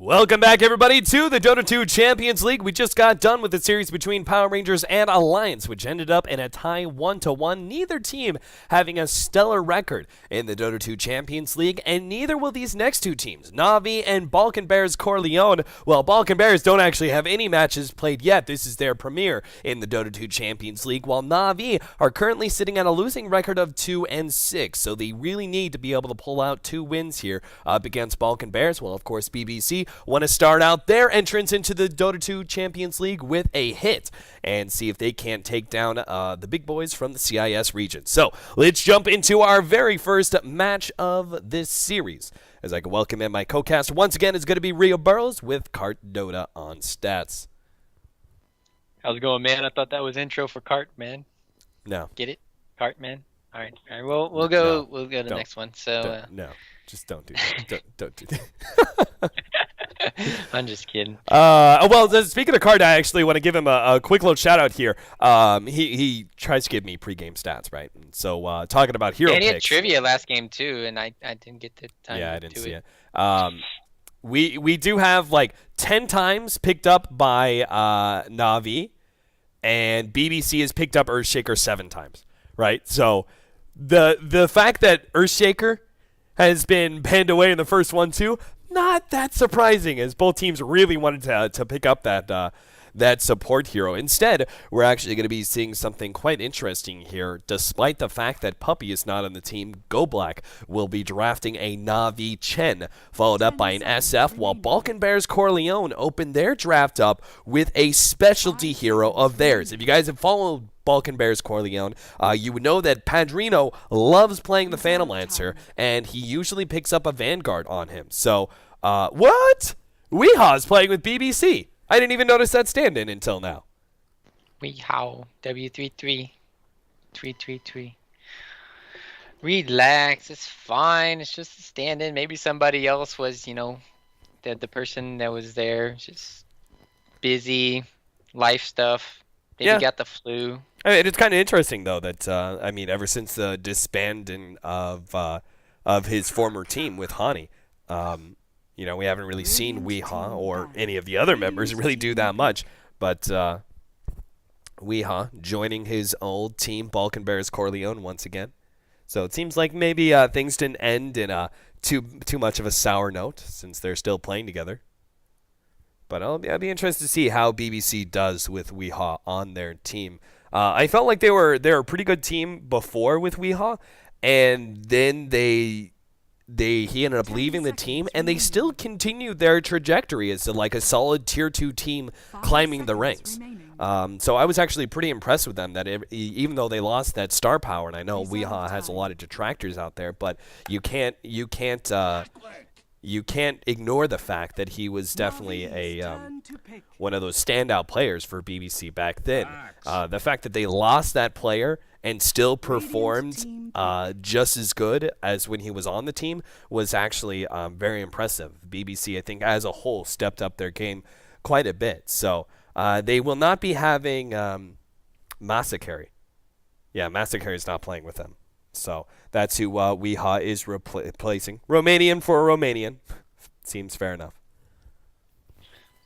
Welcome back, everybody, to the Dota 2 Champions League. We just got done with the series between Power Rangers and Alliance, which ended up in a tie 1-1. Neither team having a stellar record in the Dota 2 Champions League, and neither will these next two teams, Na'Vi and Balkan Bears Corleone. Well, Balkan Bears don't actually have any matches played yet. This is their premiere in the Dota 2 Champions League, while Na'Vi are currently sitting at a losing record of 2-6. So they really need to be able to pull out 2 wins here up against Balkan Bears. Well, of course, BBC want to start out their entrance into the Dota 2 Champions League with a hit and see if they can't take down the big boys from the CIS region. So let's jump into our very first match of this series. As I can welcome in my co-cast once again is going to be Rio Burrows with Cart Dota on stats. How's it going, man? I thought that was intro for Cart, man. No. Get it? Cart, man. All right. We'll go. No, we'll go to the next one. So no, just don't do that. don't do that. I'm just kidding. Well, speaking of Card, I actually want to give him a quick little shout out here. He tries to give me pregame stats, right? And so talking about hero and he had picks. Trivia last game too, and I didn't get the time. Yeah, I didn't see it. We do have like 10 times picked up by Na'Vi, and BBC has picked up Earthshaker 7 times, right? So the fact that Earthshaker has been banned away in the first one too, not that surprising, as both teams really wanted to pick up that support hero. Instead, we're actually going to be seeing something quite interesting here. Despite the fact that Puppy is not on the team, Go Black will be drafting a Na'Vi Chen, followed up by an SF, while Balkan Bears Corleone open their draft up with a specialty hero of theirs. If you guys have followed Balkan Bears Corleone, you would know that Padrino loves playing the Phantom Lancer, and he usually picks up a Vanguard on him. So, what? Weeha's playing with BBC. I didn't even notice that stand-in until now. Weehaw. W33. 333. Relax. It's fine. It's just a stand-in. Maybe somebody else was, the person that was there, just busy, life stuff. Maybe got the flu. I mean, it's kind of interesting, though, that, ever since the disbanding of his former team with Hani, we haven't really seen Weeha or any of the other members really do that much. But Weeha joining his old team, Balkan Bears Corleone, once again. So it seems like maybe things didn't end in too much of a sour note, since they're still playing together. But I'll be interested to see how BBC does with Weeha on their team. I felt like they were a pretty good team before with Weeha, and then he ended up leaving the team, and they still continued their trajectory as a solid tier 2 team climbing the ranks. So I was actually pretty impressed with them, that even though they lost that star power, and I know Weeha has a lot of detractors out there, but you can't ignore the fact that he was definitely one of those standout players for BBC back then. The fact that they lost that player and still performed just as good as when he was on the team was actually very impressive. BBC, I think, as a whole, stepped up their game quite a bit. So they will not be having Masakari. Yeah, Masakari is not playing with them. So that's who Weeha is replacing. Romanian for a Romanian. Seems fair enough.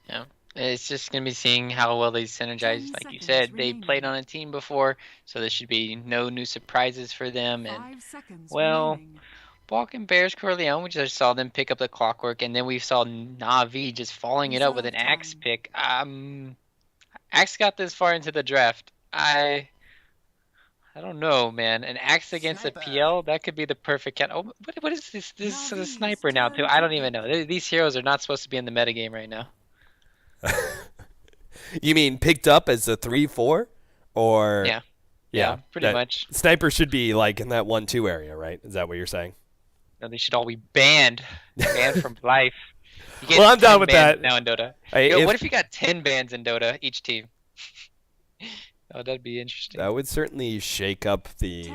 Yeah. It's just going to be seeing how well they synergize. Like you said, they played on a team before, so there should be no new surprises for them. And, Balkan Bears Corleone, we just saw them pick up the clockwork, and then we saw Na'Vi just following it up with an Axe pick. Axe got this far into the draft. I don't know, man. An Axe against a PL, that could be the perfect cat. Oh, what is this? This is a sniper now, too. I don't even know. These heroes are not supposed to be in the metagame right now. You mean picked up as a 3-4? Or Yeah, pretty much. Sniper should be in that 1-2 area, right? Is that what you're saying? No, they should all be banned. Banned from life. Well, I'm down with that. Now in Dota. What if you got 10 bans in Dota, each team? Oh, that'd be interesting. That would certainly shake up the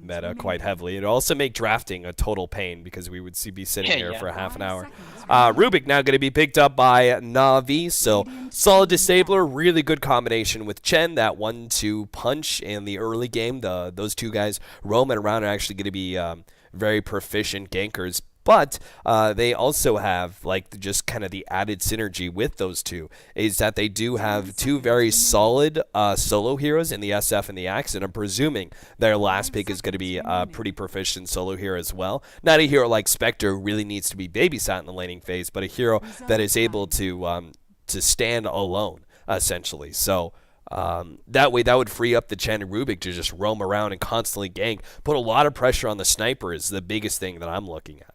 meta quite heavily. It'd also make drafting a total pain, because we would be sitting here for half an hour. Rubik now going to be picked up by Na'Vi, so solid disabler, really good combination with Chen, that 1-2 punch in the early game. Those two guys roaming around are actually going to be very proficient gankers. But they also have, like, just kind of the added synergy with those two is that they do have two very solid solo heroes in the SF and the Axe, and I'm presuming their last pick is going to be a pretty proficient solo hero as well. Not a hero like Spectre who really needs to be babysat in the laning phase, but a hero that is able to stand alone, essentially. So that way, that would free up the Chen and Rubik to just roam around and constantly gank. Put a lot of pressure on the sniper is the biggest thing that I'm looking at.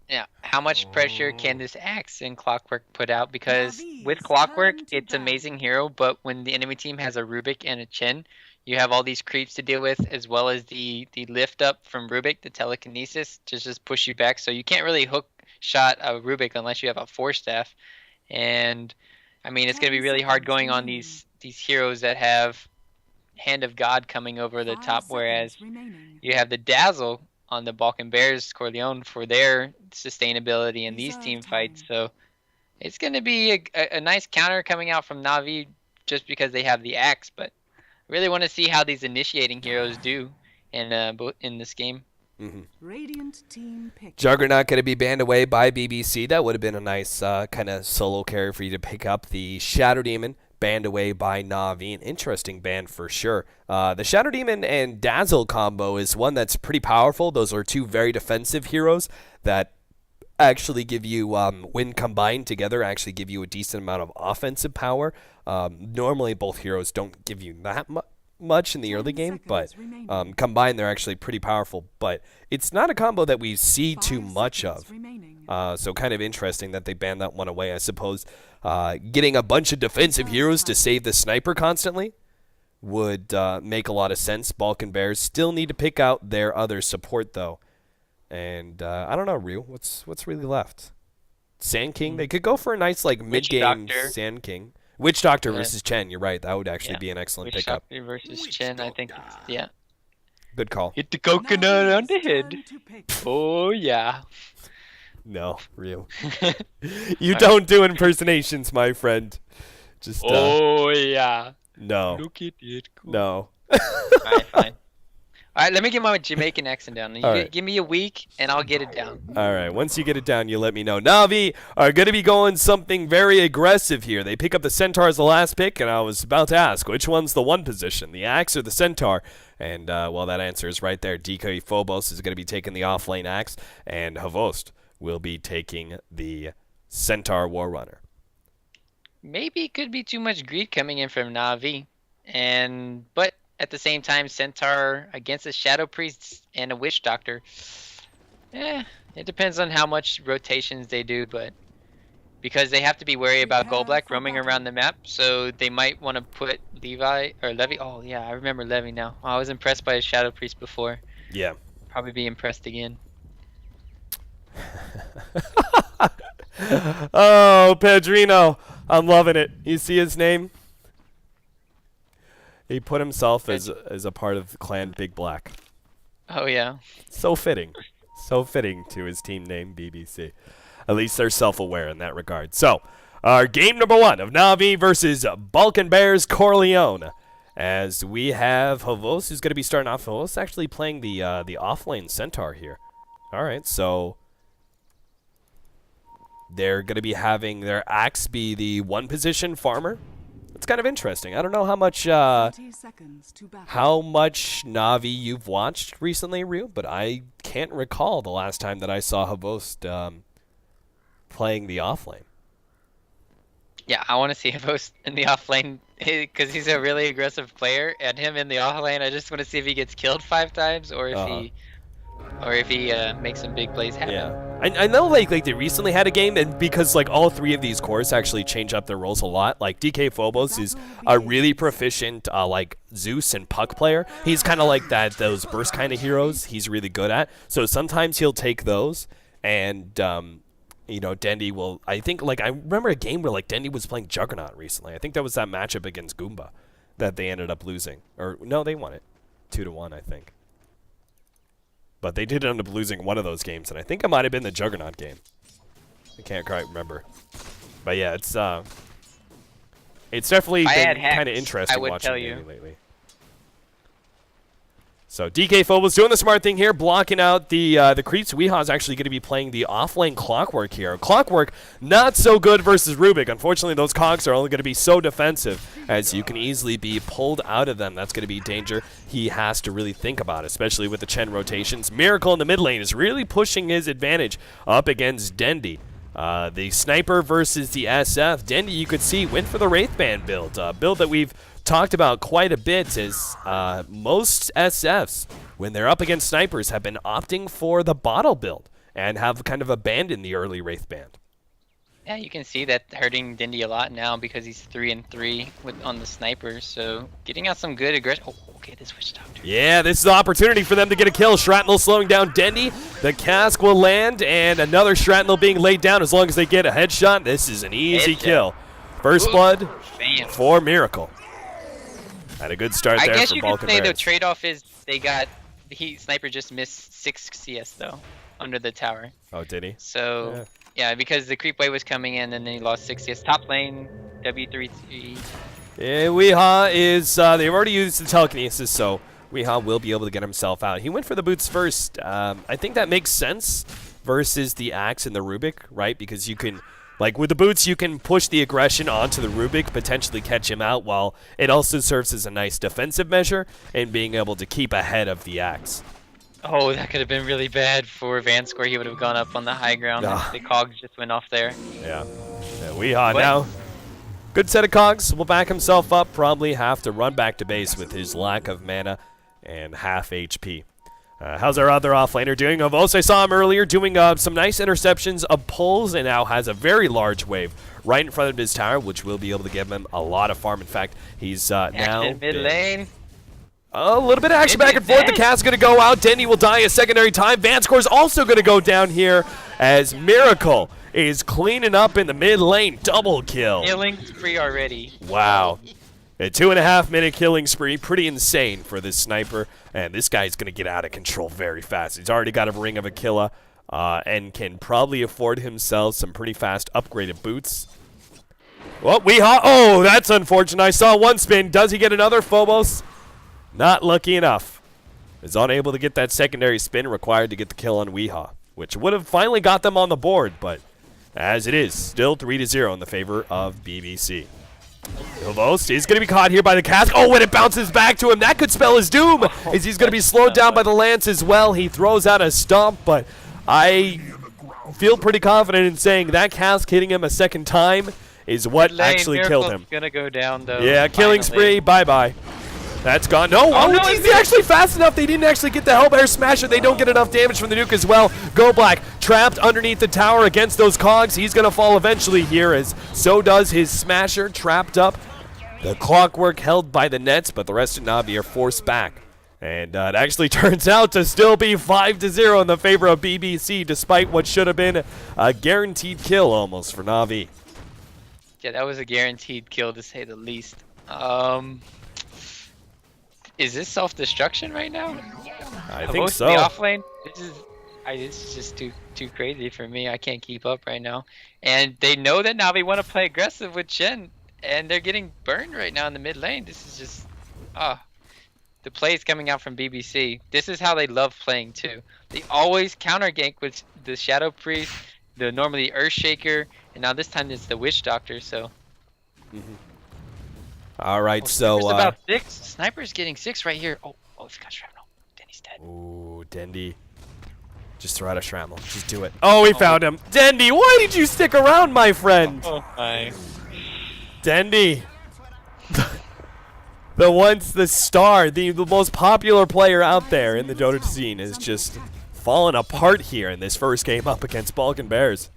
Yeah, how much pressure can this Axe and Clockwork put out? Because with Clockwork, it's amazing hero, but when the enemy team has a Rubik and a Chen, you have all these creeps to deal with, as well as the lift up from Rubik, the telekinesis, to just push you back. So you can't really hook shot a Rubik unless you have a Force Staff. And I mean, it's going to be really hard going on these heroes that have Hand of God coming over the top, whereas you have the Dazzle on the Balkan Bears Corleone for their sustainability in these team fights. So it's going to be a nice counter coming out from Na'Vi just because they have the Axe, but I really want to see how these initiating heroes do in this game. Radiant team pick. Juggernaut going to be banned away by BBC. That would have been a nice kind of solo carry for you to pick up. The Shadow Demon banned away by Na'Vi. An interesting ban for sure. The Shadow Demon and Dazzle combo is one that's pretty powerful. Those are two very defensive heroes that actually give you, when combined together, actually give you a decent amount of offensive power. Normally, both heroes don't give you that much in the early game, but combined they're actually pretty powerful, but it's not a combo that we see too much of, so kind of interesting that they banned that one away. I suppose getting a bunch of defensive heroes to save the sniper constantly would make a lot of sense. Balkan Bears still need to pick out their other support though, and I don't know, Ryu, what's really left? Sand King, they could go for a nice like mid-game Sand King. Witch Doctor versus Chen, you're right. That would actually be an excellent Witch pickup. Doctor versus Chen, I think. Yeah. Good call. Hit the coconut on the head. Oh, yeah. No, real. You don't do impersonations, my friend. Just. Oh, yeah. No. Look at it. Cool. No. Alright, fine. Alright, let me get my Jamaican accent down. Give me a week, and I'll get it down. Alright, once you get it down, you let me know. Na'Vi are going to be going something very aggressive here. They pick up the Centaur as the last pick, and I was about to ask, which one's the one position, the Axe or the Centaur? And, well, that answer is right there. DK Phobos is going to be taking the off-lane Axe, and Havost will be taking the Centaur Warrunner. Maybe it could be too much greed coming in from Na'Vi, but at the same time, Centaur against a Shadow Priest and a Witch Doctor. It depends on how much rotations they do, but because they have to be wary about Golblack roaming around the map, so they might want to put Levy. Oh yeah, I remember Levy now. I was impressed by a Shadow Priest before. Yeah. Probably be impressed again. Oh, Pedrino. I'm loving it. You see his name? He put himself as a part of the clan Big Black. Oh, yeah. So fitting. So fitting to his team name, BBC. At least they're self-aware in that regard. So, our game number 1 of Na'Vi versus Balkan Bears Corleone. As we have Havos, who's going to be starting off. Havos actually playing the off-lane Centaur here. All right, so they're going to be having their Axe be the one-position farmer. It's kind of interesting. I don't know how much Na'Vi you've watched recently, Ryu, but I can't recall the last time that I saw Havost playing the offlane. Yeah, I want to see Havost in the offlane because he's a really aggressive player, and him in the offlane, I just want to see if he gets killed 5 times or if he makes some big plays happen. Yeah. I know like they recently had a game, and because like all 3 of these cores actually change up their roles a lot. Like DK Phobos is a really proficient like Zeus and Puck player. He's kind of like those burst kind of heroes he's really good at. So sometimes he'll take those, and you know, Dendy will. I think like I remember a game where like Dendy was playing Juggernaut recently. I think that was that matchup against Goomba that they ended up losing, or no, they won it 2-1, I think. But they did end up losing one of those games, and I think it might have been the Juggernaut game. I can't quite remember. But yeah, it's definitely been kind of interesting watching Danny lately. So DK Phobos doing the smart thing here, blocking out the creeps. Weeha's actually going to be playing the offlane Clockwork here. Clockwork not so good versus Rubik. Unfortunately, those cogs are only going to be so defensive as you can easily be pulled out of them. That's going to be danger he has to really think about, especially with the Chen rotations. Miracle in the mid lane is really pushing his advantage up against Dendi. The Sniper versus the SF. Dendi, you could see, went for the Wraithband build. Build that we've talked about quite a bit is most SFs, when they're up against Snipers, have been opting for the bottle build and have kind of abandoned the early Wraithband. Yeah, you can see that hurting Dindy a lot now because he's 3-3 on the Snipers. So getting out some good aggression. Oh, okay, this Witch Doctor. Yeah, this is the opportunity for them to get a kill. Shrapnel slowing down Dendi. The cask will land, and another Shrapnel being laid down as long as they get a headshot. This is an easy kill. First blood for Miracle. Had a good start there for Balkan. I guess you could say Bears. the trade-off is Sniper just missed 6 CS though under the tower. Oh, did he? So yeah, because the creep wave was coming in and then he lost 6 CS. Top lane W3. Yeah, Weeha is they've already used the telekinesis, so Weeha will be able to get himself out. He went for the boots first. I think that makes sense versus the axe and the Rubik, right? Because you can, like with the boots, you can push the aggression onto the Rubik, potentially catch him out, while it also serves as a nice defensive measure in being able to keep ahead of the axe. Oh, that could have been really bad for Vanscore. He would have gone up on the high ground. The cogs just went off there. Yeah. Weeha now. Good set of cogs. Will back himself up. Probably have to run back to base with his lack of mana and half HP. How's our other offlaner doing? Avos, I saw him earlier doing some nice interceptions of pulls and now has a very large wave right in front of his tower, which will be able to give him a lot of farm. In fact, he's now mid lane. A little bit of action back and forth. The cat's going to go out. Denny will die a secondary time. Vanscore's also going to go down here as Miracle is cleaning up in the mid lane. Double kill. Killing spree already. Wow. A 2.5 minute killing spree. Pretty insane for this Sniper. And this guy's going to get out of control very fast. He's already got a Ring of Aquila and can probably afford himself some pretty fast upgraded boots. Well, oh, that's unfortunate. I saw one spin. Does he get another? Phobos? Not lucky enough. Is unable to get that secondary spin required to get the kill on Weeha, which would have finally got them on the board, but as it is, still 3-0 in the favor of BBC. Phobos is going to be caught here by the cask. Oh, when it bounces back to him, that could spell his doom, as he's going to be slowed down by the lance as well. He throws out a stomp, but I feel pretty confident in saying that cask hitting him a second time is what actually killed him. Gonna go down though. Yeah, killing spree, bye-bye. That's gone. No, no, he's actually fast enough. They didn't actually get the Hellbear Smasher. They don't get enough damage from the nuke as well. Go Black, trapped underneath the tower against those cogs. He's going to fall eventually here, as so does his Smasher, trapped up. The Clockwork held by the nets, but the rest of Navi are forced back. And it actually turns out to still be 5-0 in the favor of BBC, despite what should have been a guaranteed kill almost for Navi. Yeah, that was a guaranteed kill to say the least. Is this self-destruction right now? I think so. The offlane. This is just too crazy for me. I can't keep up right now. And they know that Navi want to play aggressive with Chen, and they're getting burned right now in the mid lane. This is just the play is coming out from BBC. This is how they love playing too. They always counter gank with the Shadow Priest, the normally Earthshaker, and now this time it's the Witch Doctor. So. All right, so Sniper's about 6. Sniper's getting 6 right here. Oh, he's got shrapnel. Dendy's dead. Ooh, Dendi. Just throw out a shrapnel. Just do it. Oh, we found him. Dendi, why did you stick around, my friend? Oh, my. Dendi. the star, the most popular player out there in the Dota scene is just falling apart here in this first game up against Balkan Bears.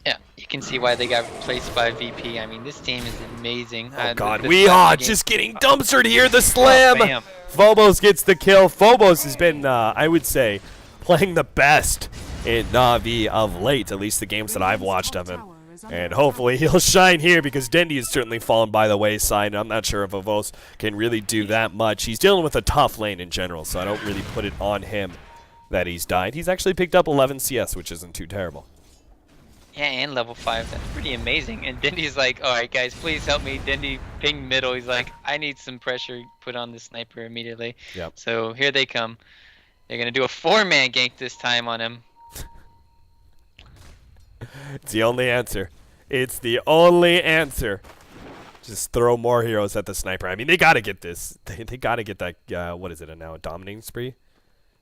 Yeah, you can see why they got replaced by VP. I mean, this team is amazing. Oh God, Weeha just getting dumpstered here. The slam. Bam. Phobos gets the kill. Phobos has been, I would say, playing the best in Navi of late, at least the games that I've watched of him. And hopefully he'll shine here, because Dendi has certainly fallen by the wayside. I'm not sure if Avos can really do that much. He's dealing with a tough lane in general, so I don't really put it on him that he's died. He's actually picked up 11 CS, which isn't too terrible. Yeah, and level 5. That's pretty amazing. And Dendy's like, all right, guys, please help me. Dendy ping middle. He's like, I need some pressure put on the sniper immediately. Yep. So here they come. They're going to do a 4-man gank this time on him. It's the only answer. It's the only answer. Just throw more heroes at the sniper. I mean, they got to get this. They got to get that, what is it now, a dominating spree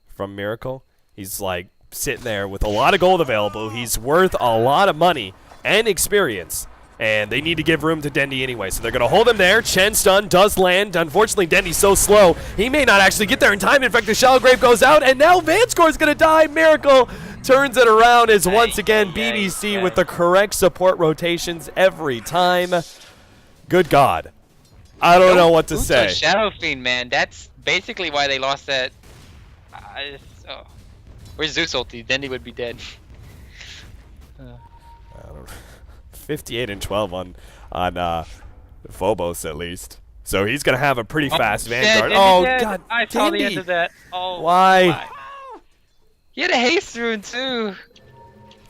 from Miracle? He's like sitting there with a lot of gold available. He's worth a lot of money and experience. And they need to give room to Dendy anyway. So they're going to hold him there. Chen stun does land. Unfortunately, Dendy's so slow, he may not actually get there in time. In fact, the Shallow Grave goes out, and now Vanscore is going to die. Miracle turns it around as once again BBC with the correct support rotations every time. Good God. I don't know what to say. Shadow Fiend, man. That's basically why they lost that. Where's Zeus ulti? Dendy would be dead. I don't know. 58 and 12 on Phobos at least. So he's gonna have a pretty fast Vanguard. God! I saw the end of that. Oh, why? He had a haste rune too.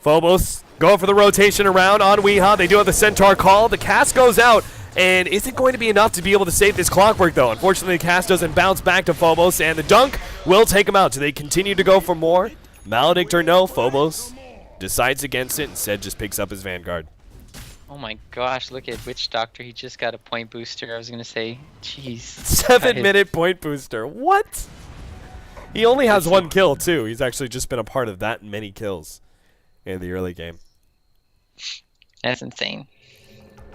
Phobos going for the rotation around on Weehaw. They do have the Centaur call. The cast goes out, and isn't going to be enough to be able to save this Clockwork though. Unfortunately, the cast doesn't bounce back to Phobos, and the dunk will take him out. Do they continue to go for more? Maledict or no? Phobos decides against it. Instead, just picks up his Vanguard. Oh my gosh, look at Witch Doctor. He just got a point booster. I was going to say, jeez. 7-minute point booster. What? He only has 1 kill, too. He's actually just been a part of that many kills in the early game. That's insane.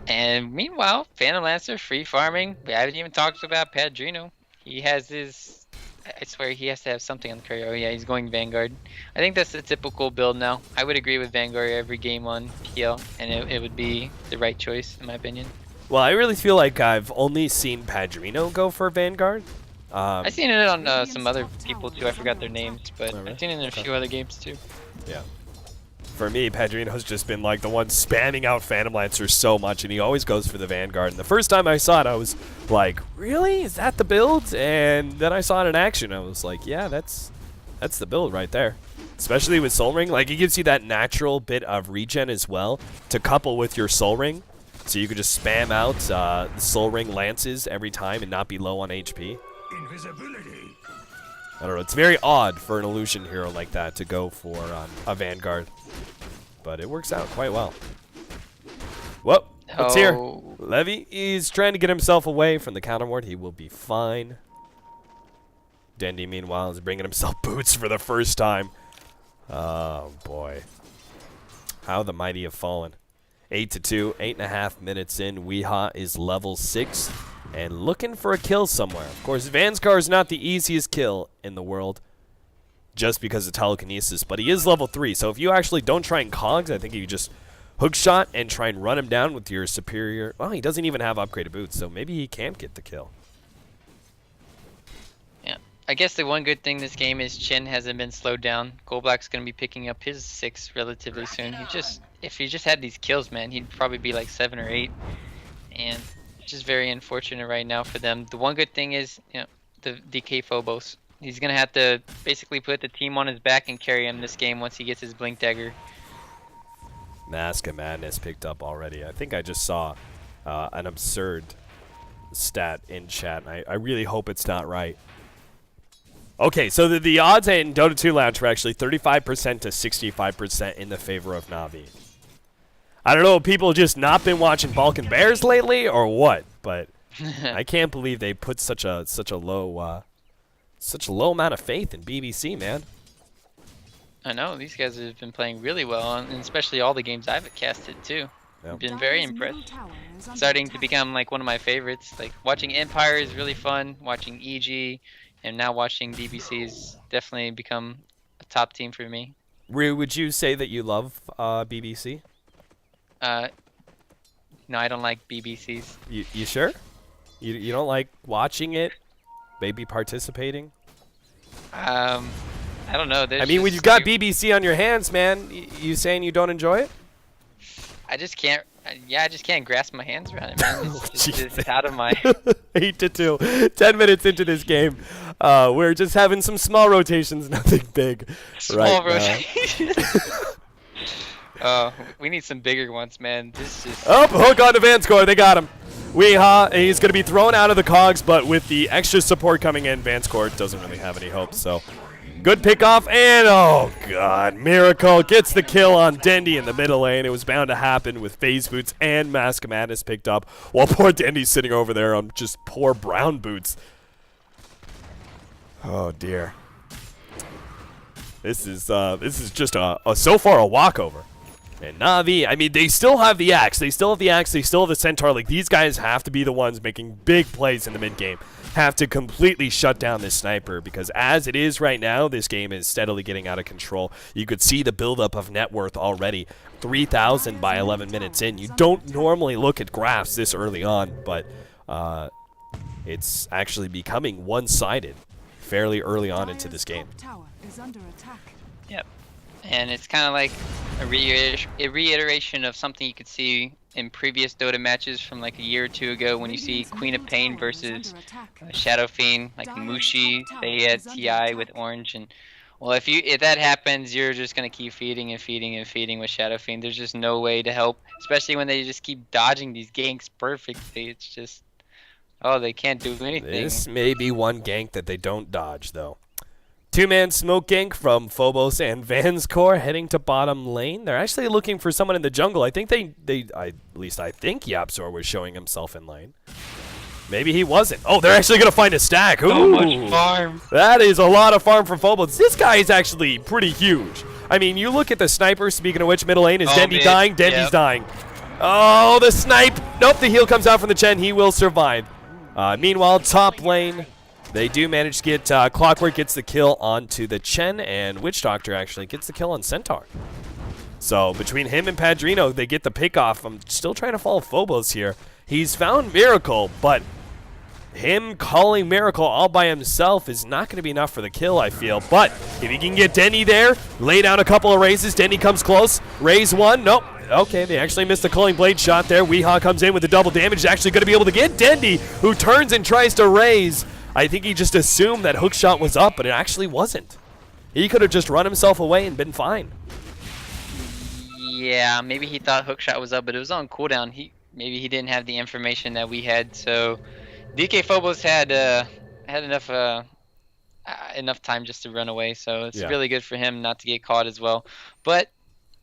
And meanwhile, Phantom Lancer free farming. We haven't even talked about Padrino. He has his... I swear he has to have something on the courier. Oh yeah, he's going Vanguard. I think that's the typical build now. I would agree with Vanguard every game on PL, and it would be the right choice in my opinion. Well, I really feel like I've only seen Padrino go for Vanguard. I've seen it on some other people too. I forgot their names, but really? I've seen it in a few other games too. Yeah. For me, Padrino's just been like the one spamming out Phantom Lancer so much, and he always goes for the Vanguard. And the first time I saw it, I was like, really? Is that the build? And then I saw it in action. I was like, yeah, that's the build right there. Especially with Soul Ring. Like, it gives you that natural bit of regen as well to couple with your Soul Ring. So you could just spam out the Soul Ring lances every time and not be low on HP. Invisibility. I don't know. It's very odd for an illusion hero like that to go for a Vanguard. But it works out quite well. Well, it's here. Levy is trying to get himself away from the counter ward. He will be fine. Dendy, meanwhile, is bringing himself boots for the first time. Oh, boy. How the mighty have fallen. 8-2, 8.5 minutes in. Weehaw is level 6 and looking for a kill somewhere. Of course, Vanskar is not the easiest kill in the world just because of telekinesis, but he is level 3. So if you actually don't try and cogs, I think you just hookshot and try and run him down with your superior. Well, he doesn't even have upgraded boots, so maybe he can't get the kill. Yeah, I guess the one good thing this game is Chen hasn't been slowed down. Goldblack's going to be picking up his 6 relatively soon. If he just had these kills, man, he'd probably be like 7 or 8. And it's just very unfortunate right now for them. The one good thing is, you know, the DK Phobos. He's going to have to basically put the team on his back and carry him this game once he gets his Blink Dagger. Mask of Madness picked up already. I think I just saw an absurd stat in chat. I really hope it's not right. Okay, so the odds in Dota 2 Lounge were actually 35% to 65% in the favor of Na'Vi. I don't know if people just not been watching Balkan Bears lately or what, but I can't believe they put such a low amount of faith in BBC, man. I know, these guys have been playing really well, and especially all the games I've casted too. Yep. I've been very impressed. Starting to become like one of my favorites. Like watching Empire is really fun, watching EG, and now watching BBC has definitely become a top team for me. Rue, would you say that you love BBC? No, I don't like BBCs. You sure? You don't like watching it? Maybe participating? I don't know. I mean, when you've got BBC on your hands, man, you saying you don't enjoy it? I just can't. Yeah, I just can't grasp my hands around it, man. It's just out of my. 8-2. 10 minutes into this game, we're just having some small rotations, nothing big. Small rotations. We need some bigger ones, man. This is. Oh, hook on to Vanscore. They got him. Weehaw. He's going to be thrown out of the cogs, but with the extra support coming in, Vanscore doesn't really have any hope. So, good pickoff, and oh god, Miracle gets the kill on Dendy in the middle lane. It was bound to happen with Phase Boots and Mask of Madness picked up, while poor Dendy's sitting over there on just poor brown boots. Oh dear. This is just so far a walkover. And Na'Vi, I mean, they still have the axe. They still have the axe. They still have the centaur. Like, these guys have to be the ones making big plays in the mid game. Have to completely shut down this sniper, because as it is right now, this game is steadily getting out of control. You could see the buildup of net worth already. 3,000 by 11 minutes in. You don't normally look at graphs this early on, but it's actually becoming one-sided fairly early on into this game. Yep. And it's kind of like a reiteration of something you could see in previous Dota matches from like a year or two ago, when you see Queen of Pain versus Shadow Fiend, like Mushi, they had TI with Orange, and well, if that happens, you're just gonna keep feeding and feeding and feeding with Shadow Fiend. There's just no way to help, especially when they just keep dodging these ganks perfectly. It's just, oh, they can't do anything. This may be one gank that they don't dodge, though. Two-man smoke gank from Phobos and Vanscore heading to bottom lane. They're actually looking for someone in the jungle. I think at least I think Yapzor was showing himself in lane. Maybe he wasn't. Oh, they're actually going to find a stack. Ooh, so much farm. That is a lot of farm from Phobos. This guy is actually pretty huge. I mean, you look at the sniper. Speaking of which, middle lane is Dendy dying. Dendy's dying. Oh, the snipe. Nope, the heal comes out from the Chen. He will survive. Meanwhile, top lane, they do manage to get Clockwork gets the kill onto the Chen, and Witch Doctor actually gets the kill on Centaur. So between him and Padrino, they get the pick off. I'm still trying to follow Phobos here. He's found Miracle, but him calling Miracle all by himself is not going to be enough for the kill, I feel. But if he can get Denny there, lay down a couple of raises, Denny comes close, raise one, nope. Okay, they actually missed the Culling Blade shot there. Weehaw comes in with the double damage. He's actually going to be able to get Dendy, who turns and tries to raise. I think he just assumed that hookshot was up, but it actually wasn't. He could have just run himself away and been fine. Yeah, maybe he thought hookshot was up, but it was on cooldown. Maybe he didn't have the information that we had. So DK Phobos had enough time just to run away. So it's really good for him not to get caught as well. But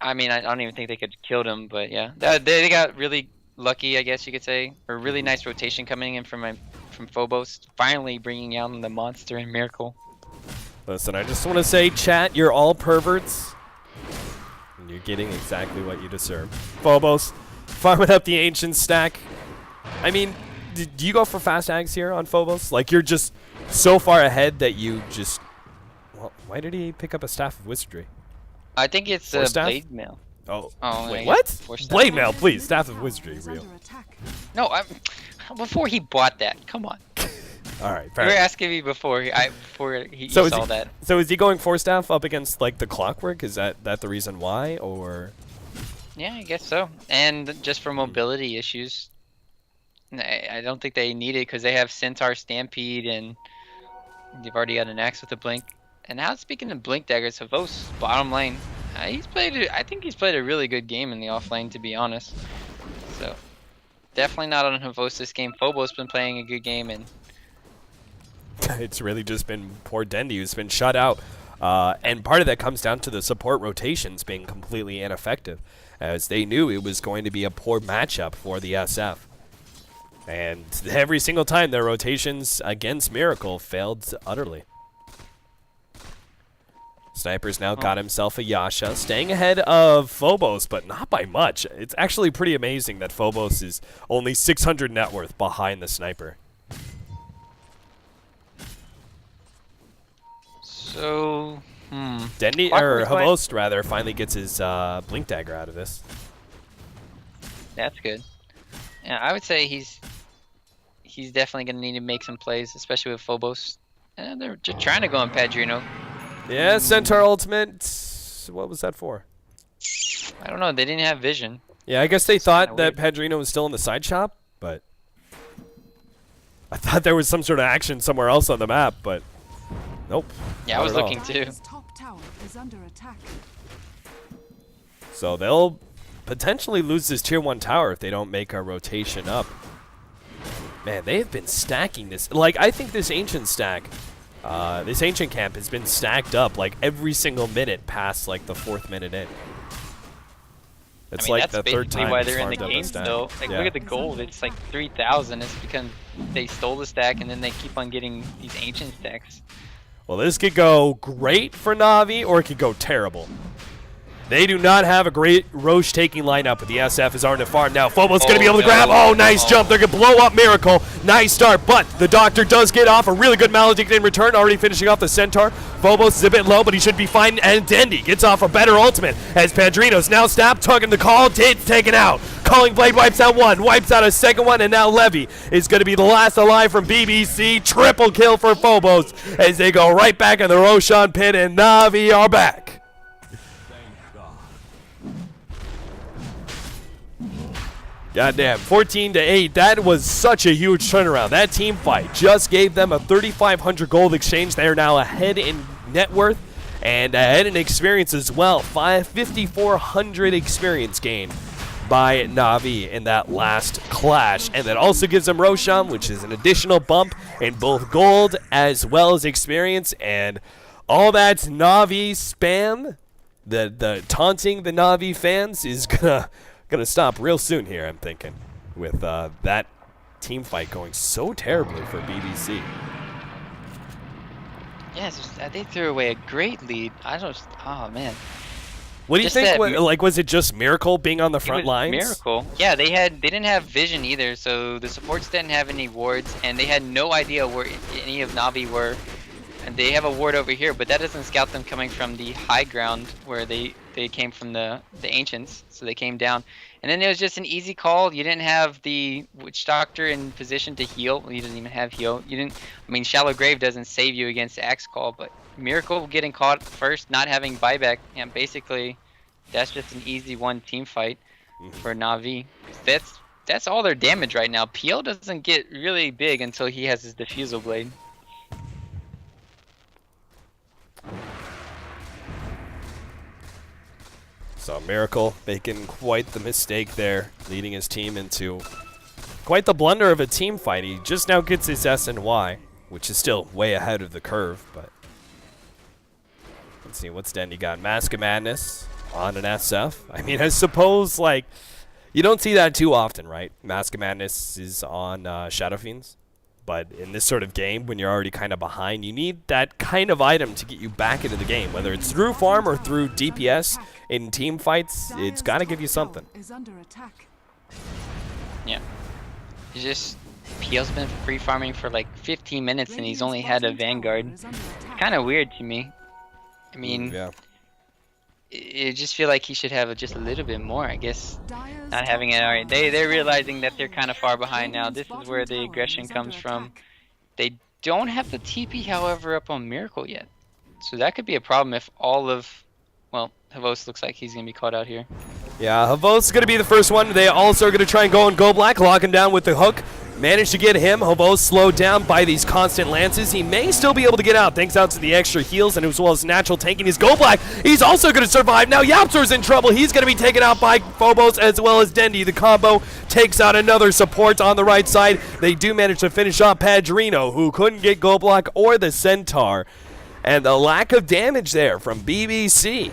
I mean, I don't even think they could have killed him. But yeah, they got really lucky, I guess you could say. A really nice rotation coming in from Phobos, finally bringing out the monster and Miracle. Listen, I just want to say, chat, you're all perverts, and you're getting exactly what you deserve. Phobos, farming up the ancient stack. I mean, do you go for fast ags here on Phobos? Like, you're just so far ahead that you just... Well, why did he pick up a Staff of Wizardry? I think it's a Blade Mail. Oh, wait, yeah, what? Blade Mail, please. Staff of Wizardry, real. No, before he bought that. Come on. All right, fair. You were asking me before he saw that. So is he going 4-staff up against like the Clockwork? Is that the reason why, or? Yeah, I guess so. And just for mobility issues, I don't think they need it because they have Centaur Stampede and they've already got an axe with a blink. And now speaking of blink daggers, Havos bottom lane. I think he's played a really good game in the off lane, to be honest. So definitely not on Havos this game. Phobos been playing a good game, and it's really just been poor Dendy who's been shut out. And part of that comes down to the support rotations being completely ineffective, as they knew it was going to be a poor matchup for the SF. And every single time their rotations against Miracle failed utterly. Sniper's now got himself a Yasha, staying ahead of Phobos, but not by much. It's actually pretty amazing that Phobos is only 600 net worth behind the Sniper. So, Dendy, or Havos rather, finally gets his Blink Dagger out of this. That's good. Yeah, I would say he's definitely going to need to make some plays, especially with Phobos. And they're just trying to go on Padrino. Yeah, Centaur Ultimate. What was that for? I don't know. They didn't have vision. Yeah, I guess they thought that Padrino was still in the side shop, but I thought there was some sort of action somewhere else on the map, but nope. Yeah, I was looking too. Top tower is under attack. So they'll potentially lose this tier 1 tower if they don't make a rotation up. Man, they have been stacking this. Like, I think this ancient stack, this ancient camp has been stacked up like every single minute past like the 4th minute in. It's like that's the third basically time why it's they're in the farmed up game a stack. still. Like, Yeah. look at the gold. It's like 3,000. It's because they stole the stack and then they keep on getting these ancient stacks. Well, this could go great for Na'Vi, or it could go terrible. They do not have a great Roche taking lineup, but the SF is already farm now. Phobos going to be able to grab. Oh, nice jump. They're going to blow up Miracle. Nice start, but the Doctor does get off a really good Maledict in return, already finishing off the Centaur. Phobos is a bit low, but he should be fine, and Dendy gets off a better ultimate as Padrino's now stabbed, tugging the call. It's taken out. Calling Blade wipes out one, wipes out a second one, and now Levy is going to be the last alive from BBC. Triple kill for Phobos as they go right back in the Roshan pit, and Na'Vi are back. Goddamn, 14-8. That was such a huge turnaround. That team fight just gave them a 3,500 gold exchange. They are now ahead in net worth and ahead in experience as well. 5,400 experience gain by Na'Vi in that last clash. And that also gives them Roshan, which is an additional bump in both gold as well as experience. And all that Na'Vi spam, the taunting the Na'Vi fans is gonna stop real soon here, I'm thinking, with that team fight going so terribly for BBC. Yeah, they threw away a great lead. Oh man. What do you Just think? that Like, was it just Miracle being on the It front was lines? Miracle. Yeah, they didn't have vision either, so the supports didn't have any wards, and they had no idea where any of Na'Vi were. And they have a ward over here, but that doesn't scout them coming from the high ground where they came from the ancients, so they came down. And then it was just an easy call. You didn't have the Witch Doctor in position to heal. Well, you didn't even have heal. I mean, Shallow Grave doesn't save you against Axe Call, but Miracle getting caught first, not having buyback, and basically that's just an easy one team fight for Na'Vi. That's all their damage right now. PL doesn't get really big until he has his Diffusal Blade. So Miracle making quite the mistake there, leading his team into quite the blunder of a team fight. He just now gets his SNY, which is still way ahead of the curve, but let's see, what's Dendy got? Mask of Madness on an SF. I mean, I suppose, like, you don't see that too often, right? Mask of Madness is on Shadow Fiends. But in this sort of game, when you're already kind of behind, you need that kind of item to get you back into the game. Whether it's through farm or through DPS in team fights, it's got to give you something. Yeah. PL's been free farming for like 15 minutes and he's only had a Vanguard. It's kind of weird to me. I mean, yeah. I just feel like he should have just a little bit more, I guess. Not having it, alright. They're realizing that they're kind of far behind now. This is where the aggression comes from. They don't have the TP, however, up on Miracle yet. So that could be a problem if all of, well, Havos looks like he's going to be caught out here. Yeah, Havos is going to be the first one. They also are going to try and go and go black, lock him down with the hook. Managed to get him. Havos slowed down by these constant lances. He may still be able to get out thanks out to the extra heals and as well as natural tanking his go black. He's also going to survive. Now Yapzor's in trouble. He's going to be taken out by Phobos as well as Dendy. The combo takes out another support on the right side. They do manage to finish off Padrino, who couldn't get go block or the Centaur. And the lack of damage there from BBC.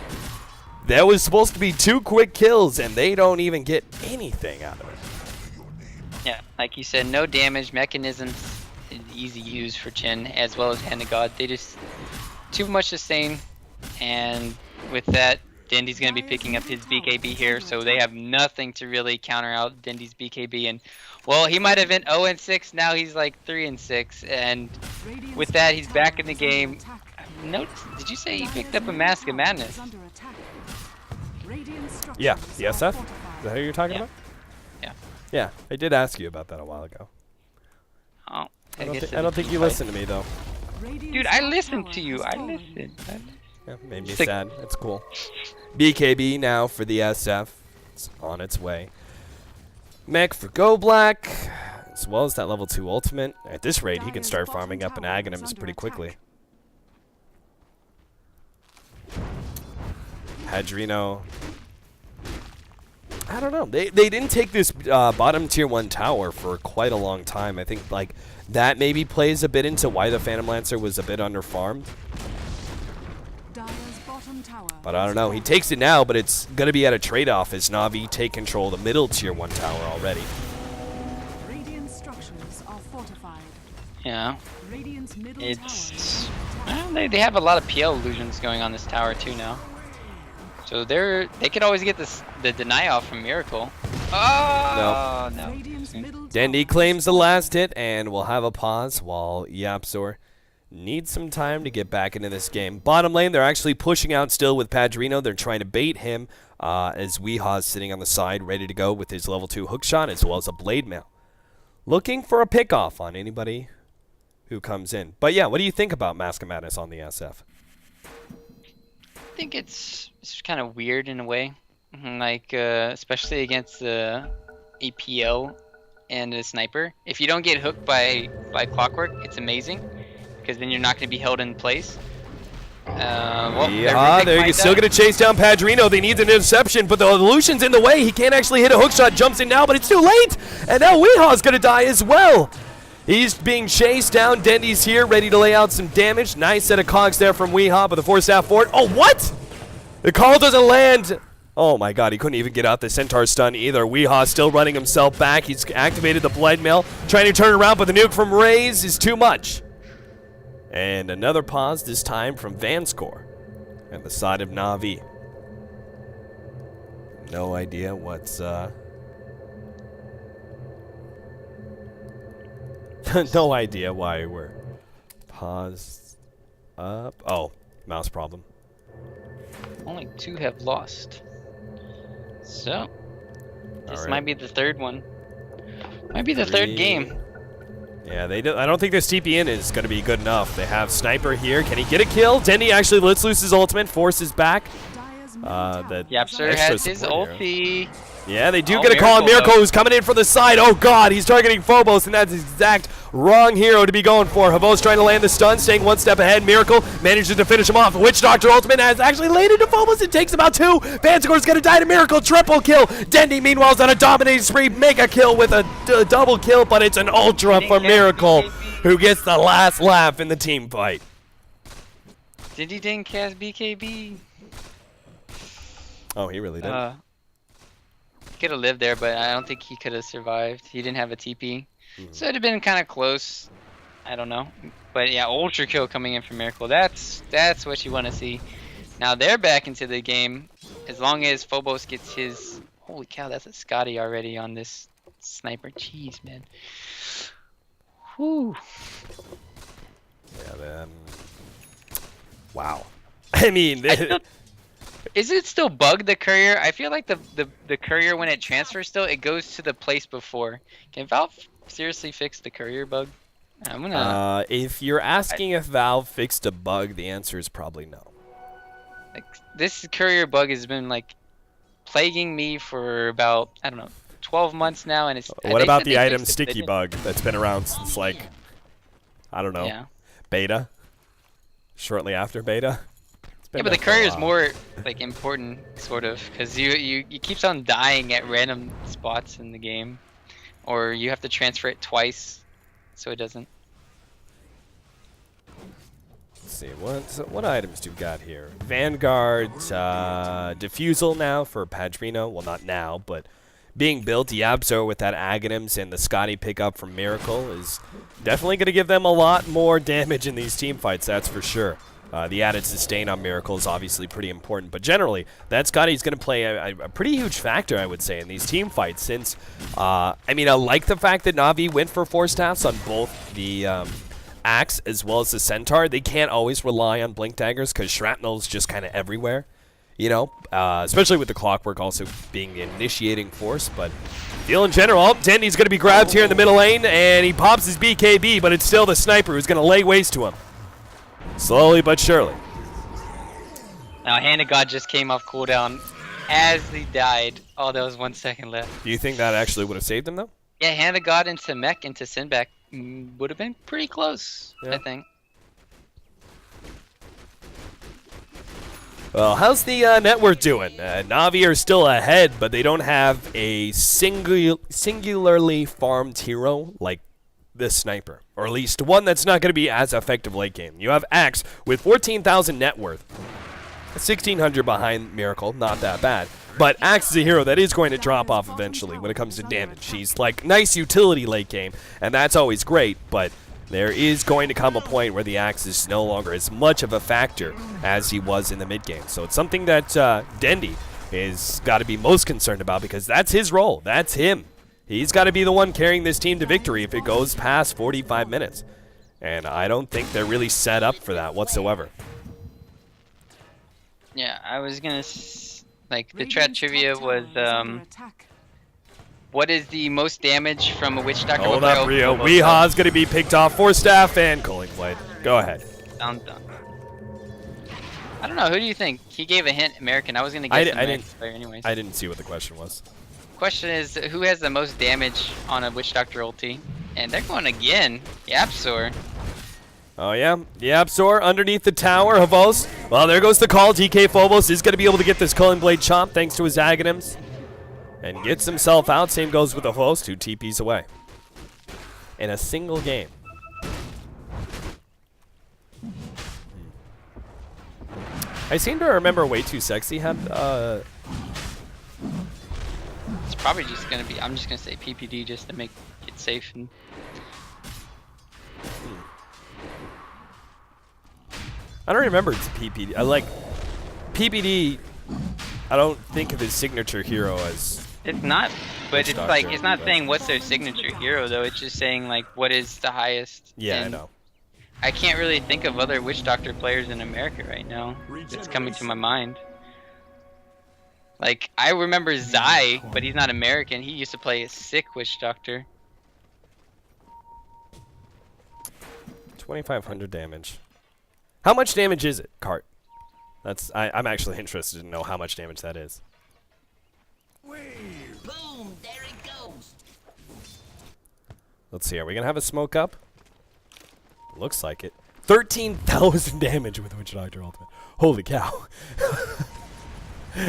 That was supposed to be 2 quick kills, and they don't even get anything out of it. Yeah, like you said, no damage. Mechanisms is easy use for Chen as well as Hand of God. They just too much sustain, and with that, Dendy's going to be picking up his BKB here, so they have nothing to really counter out Dendy's BKB. And well, he might have been 0-6, now he's like 3-6, and with that, he's back in the game. Did you say he picked up a Mask of Madness? Yeah, the SF? Is that who you're talking about? Yeah. Yeah, I did ask you about that a while ago. Oh, I don't think you listened to me, though. Dude, I listened to you. I listened. Yeah, made me sad. That's cool. BKB now for the SF. It's on its way. Mech for Go Black, as well as that level 2 ultimate. At this rate, he can start farming up an Aghanims pretty quickly. Padrino I don't know. They didn't take this bottom tier 1 tower for quite a long time. I think like that maybe plays a bit into why the Phantom Lancer was a bit underfarmed. But I don't know. He takes it now, but it's going to be at a trade-off as Na'Vi take control of the middle tier 1 tower already. Radiant structures are fortified. Yeah. Radiant's middle It's tower. well, they have a lot of PL illusions going on this tower too now. So they could always get the deny off from Miracle. Oh no. Radiant's middle Dendy tower claims the last hit, and we'll have a pause while Yapzor needs some time to get back into this game. Bottom lane, they're actually pushing out still with Padrino. They're trying to bait him as Weeha's sitting on the side, ready to go with his level 2 hookshot as well as a blade mail. Looking for a pickoff on anybody who comes in. But yeah, what do you think about Mask of Madness on the SF? I think it's kind of weird in a way, like especially against the APL and a sniper. If you don't get hooked by Clockwork, it's amazing because then you're not going to be held in place. Yeah, they're still going to chase down Padrino. They need an interception, but the illusion's in the way. He can't actually hit a hookshot. Jumps in now, but it's too late. And now Weeha's going to die as well. He's being chased down. Dendy's here, ready to lay out some damage. Nice set of cogs there from Weeha, but the force staff forward. Oh, what? The call doesn't land. Oh my god, he couldn't even get out the Centaur stun either. Weeha still running himself back. He's activated the blade mail, trying to turn around, but the nuke from Raze is too much. And another pause, this time from Vanscore at the side of Na'Vi. No idea what's no idea why we're paused up. Oh, mouse problem. Only 2 have lost. So, this right. might be the third one. Might be the third game. Yeah, I don't think this TP in is going to be good enough. They have Sniper here. Can he get a kill? Dendy actually lets loose his ultimate, forces back. Yapzor has his ulti. Yeah, they do get a call on Miracle, who's coming in from the side. Oh god, he's targeting Phobos, and that's the exact wrong hero to be going for. Havos trying to land the stun, staying one step ahead. Miracle manages to finish him off. Witch Doctor ultimate has actually laid into Phobos. It takes about 2. Vanscore's gonna die to Miracle. Triple kill. Dendy, meanwhile, is on a dominating spree. Mega kill with a double kill, but it's an ultra for Miracle, who gets the last laugh in the team fight. Did he didn't cast BKB? Oh, he really did. Could have lived there, but I don't think he could have survived. He didn't have a TP. So it'd have been kind of close. I don't know. But yeah, ultra kill coming in from Miracle. That's what you want to see. Now they're back into the game. As long as Phobos gets his... Holy cow, that's a Scotty already on this sniper. Jeez, man. Whew. Yeah, man. Wow. I mean... Is it still bugged, the courier? I feel like the courier, when it transfers still, it goes to the place before. Can Valve seriously fix the courier bug? I'm gonna... if you're asking if Valve fixed a bug, the answer is probably no. Like, this courier bug has been, like, plaguing me for about, I don't know, 12 months now, and it's... What about the item sticky bug that's been around since, like, I don't know, beta? Shortly after beta? Yeah, but the courier is more like important, sort of, because you keeps on dying at random spots in the game, or you have to transfer it twice, so it doesn't. Let's see what items do we got here? Vanguard, Diffusal now for Padrino. Well, not now, but being built. Yapzor with that Aghanims and the Scotty pickup from Miracle is definitely going to give them a lot more damage in these team fights. That's for sure. The added sustain on Miracle is obviously pretty important, but generally, that Scotty's going to play a pretty huge factor, I would say, in these team fights. Since, I mean, I like the fact that Na'Vi went for force staffs on both the Axe as well as the Centaur. They can't always rely on Blink Daggers because Shrapnel's just kind of everywhere, you know, especially with the Clockwork also being the initiating force. But feel in general, Dendy's going to be grabbed here in the middle lane, and he pops his BKB, but it's still the Sniper who's going to lay waste to him. Slowly but surely. Now, Hand of God just came off cooldown as he died. Oh, there was 1 second left. Do you think that actually would have saved him, though? Yeah, Hand of God into Mech into Sinback would have been pretty close, I think. Well, how's the net worth doing? Na'Vi are still ahead, but they don't have a singularly farmed hero like this sniper, or at least one that's not going to be as effective late game. You have Axe with 14,000 net worth, 1,600 behind Miracle, not that bad. But Axe is a hero that is going to drop off eventually when it comes to damage. He's like nice utility late game, and that's always great, but there is going to come a point where the Axe is no longer as much of a factor as he was in the mid game. So it's something that Dendy is got to be most concerned about, because that's his role. That's him. He's got to be the one carrying this team to victory if it goes past 45 minutes. And I don't think they're really set up for that whatsoever. Yeah, I was gonna like the chat trivia was what is the most damage from a Witch Doctor? Hold up, Rio. Weeha's going to be picked off for Staff and Culling Blade. Go ahead. Dun, dun. I don't know. Who do you think? He gave a hint. American. I was going to guess American player anyways. I didn't see what the question was. Question is, who has the most damage on a Witch Doctor ulti? And they're going again. Yapsor. Oh, yeah. Yapsor underneath the tower. Havos. Well, there goes the call. DK Phobos is going to be able to get this Culling Blade chomp thanks to his Aghanims. And gets himself out. Same goes with the host, 2 TPs away. In a single game. I seem to remember Way Too Sexy had, It's probably just going to be, I'm just going to say PPD just to make it safe. And I don't remember it's PPD. I like PPD. I don't think of his signature hero as. It's not, but it's Doctor, like, it's not saying what's their signature hero though, it's just saying like what is the highest. Yeah, and I know. I can't really think of other Witch Doctor players in America right now that's coming to my mind. Like, I remember Zai, but he's not American. He used to play a sick Witch Doctor. 2,500 damage. How much damage is it, Cart? That's I'm actually interested to know how much damage that is. Boom! There it goes. Let's see. Are we gonna have a smoke up? Looks like it. 13,000 damage with Witch Doctor Ultimate. Holy cow!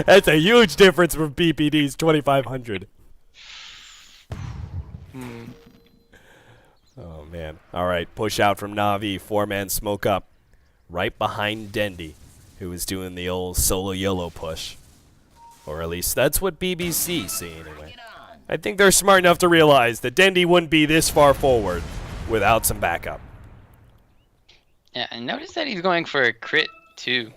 That's a huge difference from PPD's 2,500. Oh man! All right, push out from Na'Vi. 4-man smoke up, right behind Dendy, who is doing the old solo YOLO push. Or at least that's what BBC see anyway. I think they're smart enough to realize that Dendy wouldn't be this far forward without some backup. Yeah, and notice that he's going for a crit too.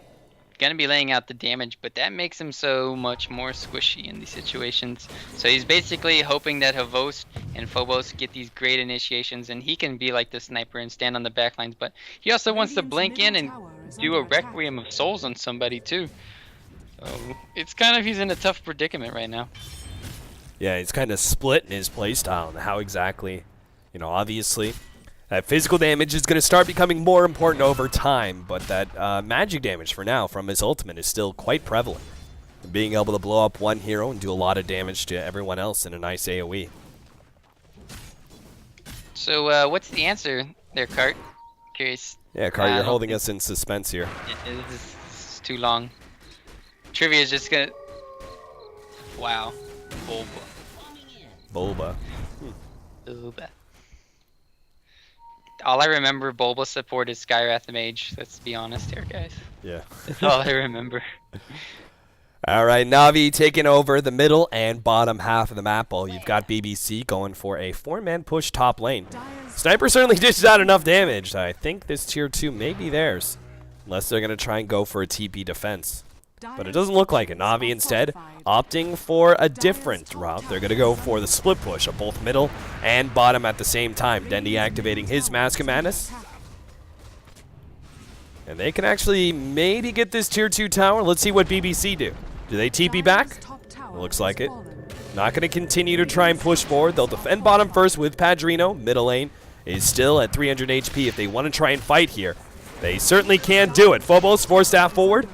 Gonna be laying out the damage, but that makes him so much more squishy in these situations. So he's basically hoping that Havos and Phobos get these great initiations, and he can be like the sniper and stand on the back lines, but he also wants to blink in and do a Requiem of Souls on somebody too. So it's kind of, he's in a tough predicament right now. Yeah, he's kind of split in his playstyle and how exactly, you know, obviously that physical damage is going to start becoming more important over time, but that magic damage for now from his ultimate is still quite prevalent. Being able to blow up one hero and do a lot of damage to everyone else in a nice AoE. So what's the answer there, Cart? Curious. Yeah, Cart, you're holding us in suspense here. This is too long. Trivia is just gonna... Wow. Bulba. Bulba. All I remember Bulba support is Skywrath the Mage. Let's be honest here, guys. Yeah. That's all I remember. All right, Na'Vi taking over the middle and bottom half of the map. Well, you've got BBC going for a 4-man push top lane. Sniper certainly dishes out enough damage. I think this tier 2 may be theirs, unless they're going to try and go for a TP defense. But it doesn't look like it. Na'Vi instead opting for a different route. They're going to go for the split push of both middle and bottom at the same time. Dendy activating his Mask of Madness. And they can actually maybe get this tier 2 tower. Let's see what BBC do. Do they TP back? It looks like it. Not going to continue to try and push forward. They'll defend bottom first with Padrino. Middle lane is still at 300 HP. If they want to try and fight here, they certainly can do it. Phobos, 4-staff forward.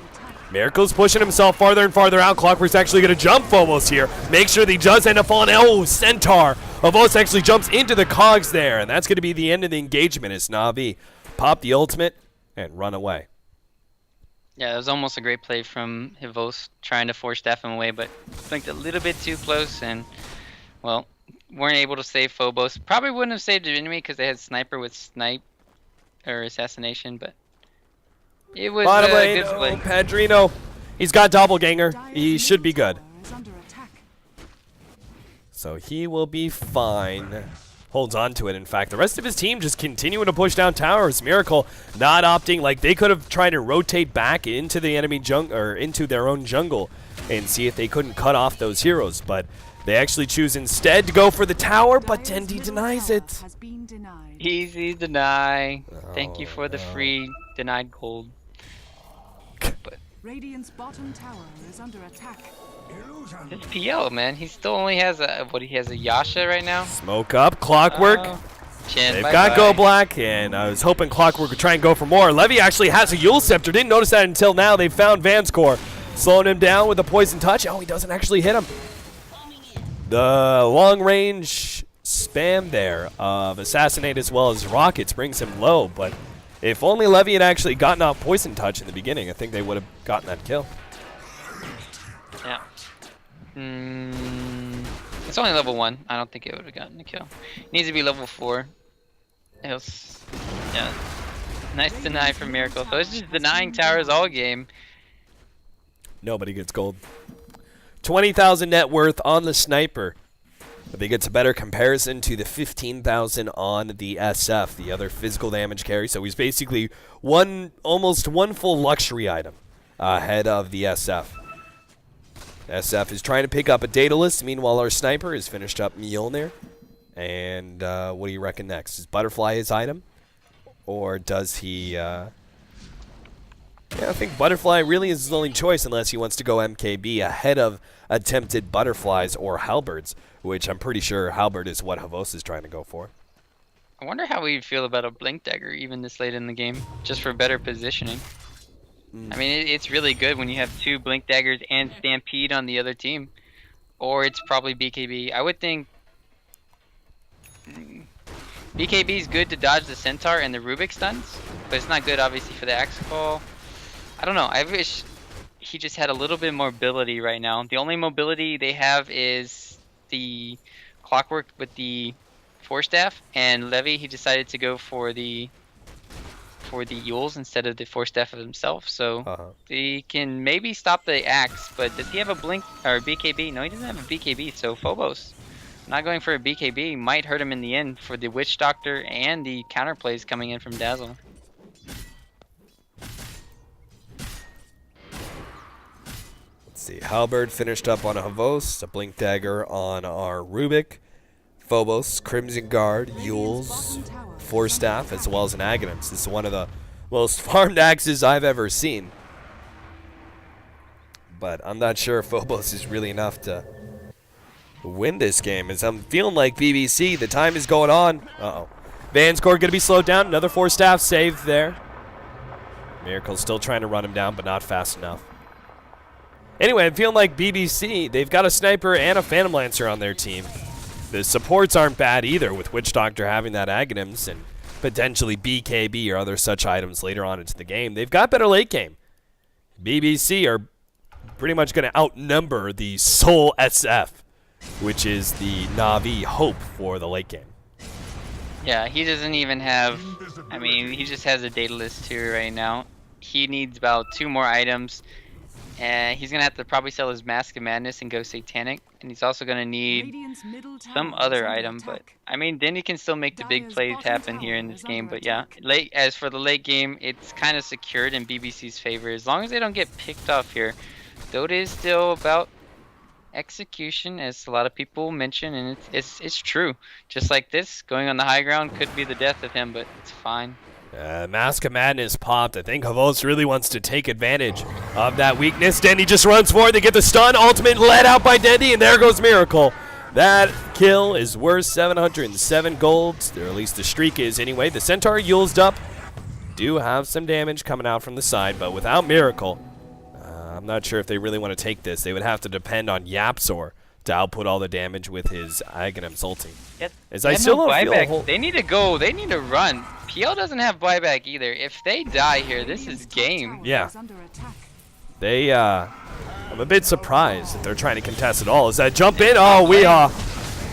Miracle's pushing himself farther and farther out. Clockwork's actually going to jump Phobos here. Make sure that he does end up falling. Oh, Centaur. Phobos actually jumps into the cogs there, and that's going to be the end of the engagement as Na'Vi pop the ultimate and run away. Yeah, it was almost a great play from Hivos trying to force staff him away, but blinked a little bit too close and, well, weren't able to save Phobos. Probably wouldn't have saved the enemy because they had Sniper with Snipe or Assassination, but it was Bottom a lane, good play. Padrino. He's got Doppelganger. He Dire's should be middle good. tower is under attack. So he will be fine. Holds on to it, in fact. The rest of his team just continuing to push down towers. Miracle not opting. Like, they could have tried to rotate back into the enemy jungle, or into their own jungle, and see if they couldn't cut off those heroes. But they actually choose instead to go for the tower, but Dire's Dendi middle denies tower it. has been denied. Easy deny. Thank you Oh, for the no. free denied gold. But Radiant's bottom tower is under attack. his PL, man, he still only has a he has a Yasha right now. Smoke up, Clockwork. Chin, They've bye-bye. got Go Black, and I was hoping Clockwork would try and go for more. Levy actually has a Yule Scepter. Didn't notice that until now. They found Vanscore, slowing him down with a Poison Touch. Oh, he doesn't actually hit him. The long-range spam there of Assassinate as well as Rockets brings him low, but if only Levy had actually gotten off Poison Touch in the beginning, I think they would have gotten that kill. Yeah. It's only level 1. I don't think it would have gotten the kill. It needs to be level 4. Else, yeah. Nice deny from Miracle. So it's just denying towers all game. Nobody gets gold. 20,000 net worth on the Sniper. I think it's a better comparison to the 15,000 on the SF, the other physical damage carry. So he's basically almost one full luxury item ahead of the SF. SF is trying to pick up a Daedalus. Meanwhile, our Sniper has finished up Mjolnir. And what do you reckon next? Is Butterfly his item? Or does he... Yeah, I think Butterfly really is his only choice unless he wants to go MKB ahead of attempted Butterflies or Halberds, which I'm pretty sure Halberd is what Havos is trying to go for. I wonder how we feel about a Blink Dagger even this late in the game, just for better positioning. I mean, it's really good when you have 2 Blink Daggers and Stampede on the other team. Or it's probably BKB. I would think BKB is good to dodge the Centaur and the Rubik stuns, but it's not good obviously for the Axe Call. I don't know. I wish he just had a little bit more mobility right now. The only mobility they have is the Clockwork with the Force Staff, and Levy, he decided to go for the Yules instead of the Force Staff of himself. So he can maybe stop the Axe, but does he have a Blink or BKB? No, he doesn't have a BKB. So Phobos not going for a BKB might hurt him in the end for the Witch Doctor and the counterplays coming in from Dazzle. Let's see. Halberd finished up on a Havos, a Blink Dagger on our Rubik, Phobos, Crimson Guard, Yules, Force Staff, as well as an Aghanim's. This is one of the most farmed axes I've ever seen. But I'm not sure if Phobos is really enough to win this game, as I'm feeling like BBC, the time is going on. Uh-oh. Vanscore going to be slowed down. Another Force Staff saved there. Miracle's still trying to run him down, but not fast enough. Anyway, I'm feeling like BBC, they've got a Sniper and a Phantom Lancer on their team. The supports aren't bad either, with Witch Doctor having that Aghanim's and potentially BKB or other such items later on into the game. They've got better late game. BBC are pretty much going to outnumber the sole SF, which is the Na'Vi hope for the late game. Yeah, he doesn't even have, I mean, he just has a Daedalus tier right now. He needs about 2 more items. And he's going to have to probably sell his Mask of Madness and go Satanic. And he's also going to need some other item. But, I mean, then he can still make the big plays happen here in this game. But, yeah, as for the late game, it's kind of secured in BBC's favor. As long as they don't get picked off here, Dota is still about execution, as a lot of people mention. And it's true. Just like this, going on the high ground could be the death of him, but it's fine. Mask of Madness popped. I think Havos really wants to take advantage of that weakness. Dendi just runs forward. They get the stun. Ultimate led out by Dendi, and there goes Miracle. That kill is worth 707 gold, or at least the streak is anyway. The Centaur Yulesed up. Do have some damage coming out from the side, but without Miracle, I'm not sure if they really want to take this. They would have to depend on Yapzor to output all the damage with his Aghanim's ulti. Yep. As I still don't feel a buyback. whole... They need to go. They need to run. PL doesn't have buyback either. If they die here, this is game. Yeah. Is under attack. They, I'm a bit surprised that they're trying to contest it all. Is that jump in? Oh,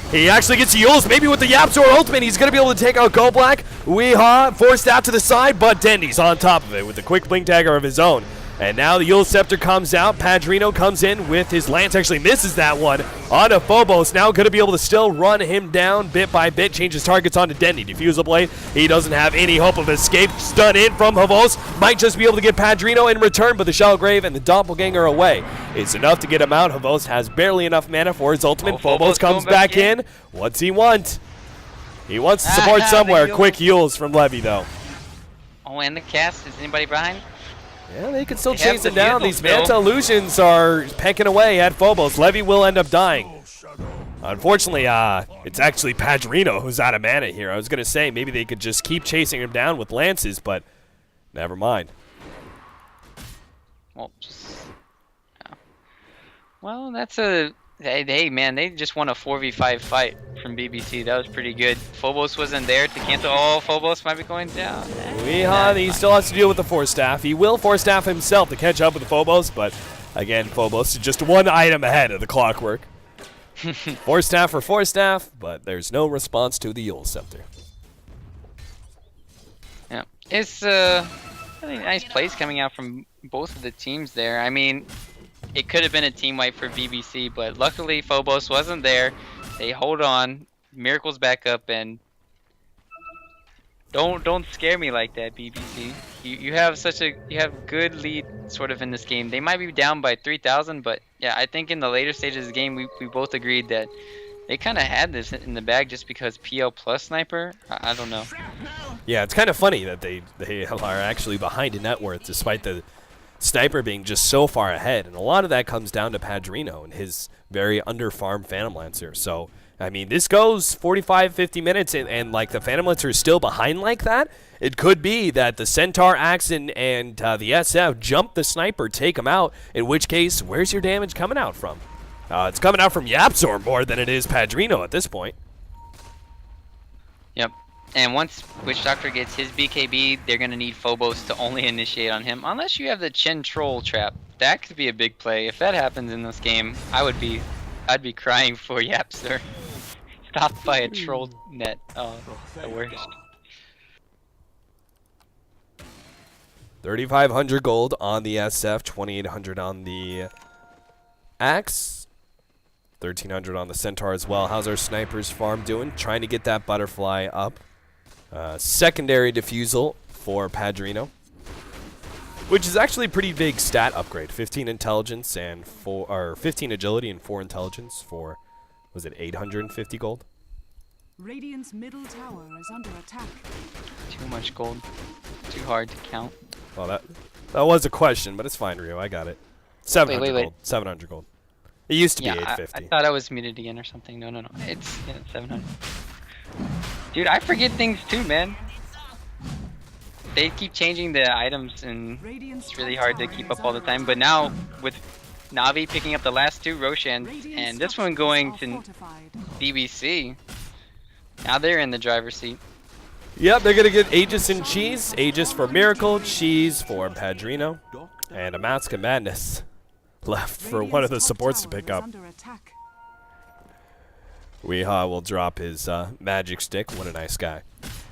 he actually gets Yules, maybe with the Yapzor ultimate. He's going to be able to take out Go Black. Weehaw forced out to the side, but Dendy's on top of it with the quick blink dagger of his own. And now the Yule Scepter comes out. Padrino comes in with his lance. Actually misses that one onto Phobos. Now going to be able to still run him down bit by bit. Changes targets onto Dendy. Diffusal Blade. He doesn't have any hope of escape. Stun in from Havos. Might just be able to get Padrino in return, but the Shellgrave and the Doppelganger away. It's enough to get him out. Havos has barely enough mana for his ultimate. Oh, Phobos comes back in. What's he want? He wants to support somewhere. Quick Yules from Levy, though. Oh, and the cast. Is anybody behind? Yeah, they can still They have chase the it down. vehicles, These Manta Illusions are pecking away at Phobos. Levy will end up dying. Unfortunately, it's actually Padrino who's out of mana here. I was going to say maybe they could just keep chasing him down with lances, but never mind. Well, yeah. Well, that's a... Hey, man, they just won a 4v5 fight from BBC. That was pretty good. Phobos wasn't there to cancel. Oh, Phobos might be going down. Weehaw, he still has to deal with the Force Staff. He will Force Staff himself to catch up with the Phobos, but again, Phobos is just one item ahead of the Clockwork. Force Staff for Force Staff, but there's no response to the Yule Scepter. Yeah, it's really nice plays coming out from both of the teams there. I mean, it could have been a team wipe for BBC, but luckily Phobos wasn't there. They hold on. Miracle's back up, and don't scare me like that, BBC. You have good lead sort of in this game. They might be down by 3,000, but yeah, I think in the later stages of the game we both agreed that they kind of had this in the bag just because PL plus sniper. I don't know. Yeah, it's kind of funny that they are actually behind in net worth despite the Sniper being just so far ahead, and a lot of that comes down to Padrino and his very under-farmed Phantom Lancer. So, I mean, this goes 45, 50 minutes, and like, the Phantom Lancer is still behind like that. It could be that the Centaur, Axon, and the SF jump the Sniper, take him out, in which case, where's your damage coming out from? It's coming out from Yapzor more than it is Padrino at this point. Yep. And once Witch Doctor gets his BKB, they're going to need Phobos to only initiate on him. Unless you have the Chen Troll trap. That could be a big play. If that happens in this game, I'd be crying for Yapster. Stopped by a troll net. Oh, the worst. 3,500 gold on the SF, 2,800 on the Axe, 1,300 on the Centaur as well. How's our Snipers farm doing? Trying to get that Butterfly up. Secondary Diffusal for Padrino, which is actually a pretty big stat upgrade. 15 intelligence and 15 agility and 4 intelligence for, was it 850 gold? Radiant's middle tower is under attack. Too much gold. Too hard to count. Well, that was a question, but it's fine, Rio. I got it. 700 wait. gold. 700 gold. It used to be Yeah, 850. I thought I was muted again or something. No. It's 700. Dude, I forget things too, man. They keep changing the items, and it's really hard to keep up all the time. But now, with Navi picking up the last two, Roshan, and this one going to BBC, now they're in the driver's seat. Yep, they're going to get Aegis and Cheese. Aegis for Miracle, Cheese for Padrino, and a Mask of Madness left for one of the supports to pick up. Weehaw will drop his magic stick. What a nice guy.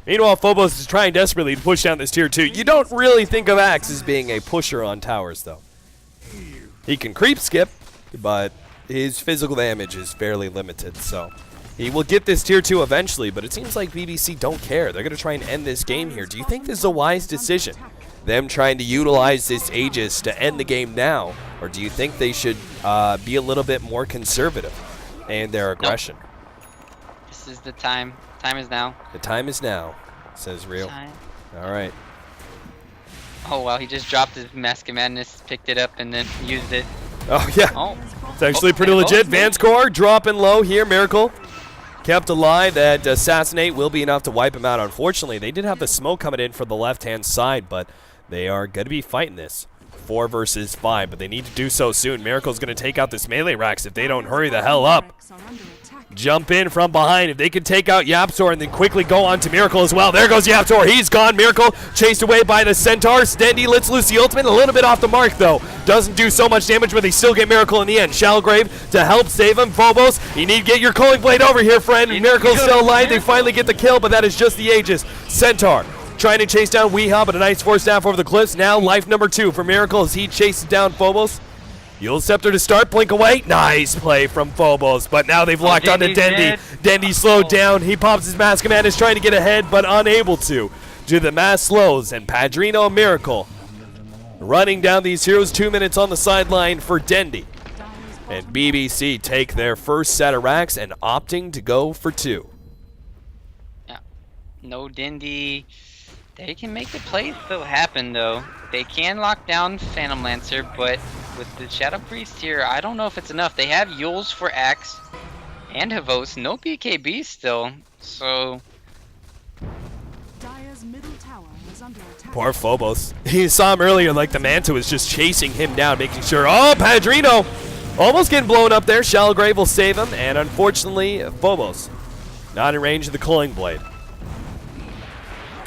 Meanwhile, Phobos is trying desperately to push down this tier 2. You don't really think of Axe as being a pusher on towers, though. He can creep skip, but his physical damage is fairly limited, so he will get this tier 2 eventually, but it seems like BBC don't care. They're going to try and end this game here. Do you think this is a wise decision? Them trying to utilize this Aegis to end the game now, or do you think they should be a little bit more conservative in their aggression? Nope. This is the time. Time is now. The time is now, says Rio. All right. Oh, wow, he just dropped his Mask of Madness, picked it up, and then used it. Oh, yeah. Oh. It's actually pretty legit. Vance Core dropping low here. Miracle kept alive. That Assassinate will be enough to wipe him out. Unfortunately, they did have the smoke coming in from the left-hand side, but they are going to be fighting this. 4 versus 5, but they need to do so soon. Miracle's going to take out this melee Rax if they don't hurry the hell up. Jump in from behind. If they can take out Yapzor and then quickly go on to Miracle as well. There goes Yapzor. He's gone. Miracle chased away by the Centaur. Stendy lets loose the ultimate. A little bit off the mark, though. Doesn't do so much damage, but they still get Miracle in the end. Shalgrave to help save him. Phobos, you need to get your Culling Blade over here, friend. Miracle's still alive. They finally get the kill, but that is just the Aegis. Centaur trying to chase down Weehaw, but a nice force staff over the cliffs. Now life number 2 for Miracle as he chases down Phobos. Yule Scepter to start, blink away. Nice play from Phobos, but now they've locked onto Dendy. Dendy slowed down. He pops his mask command, is trying to get ahead, but unable to. Due to the mass slows, and Padrino and Miracle running down these heroes. 2 minutes on the sideline for Dendy. And BBC take their first set of racks and opting to go for 2. Yeah. No Dendy. They can make the plays still happen, though. They can lock down Phantom Lancer, but with the Shadow Priest here, I don't know if it's enough. They have Yules for Axe and Havos. No BKB still, so... Dire's middle tower is under attack. Poor Phobos. You saw him earlier, like the Manta was just chasing him down, making sure... Oh, Padrino! Almost getting blown up there. Shalgrave will save him, and unfortunately, Phobos not in range of the Culling Blade.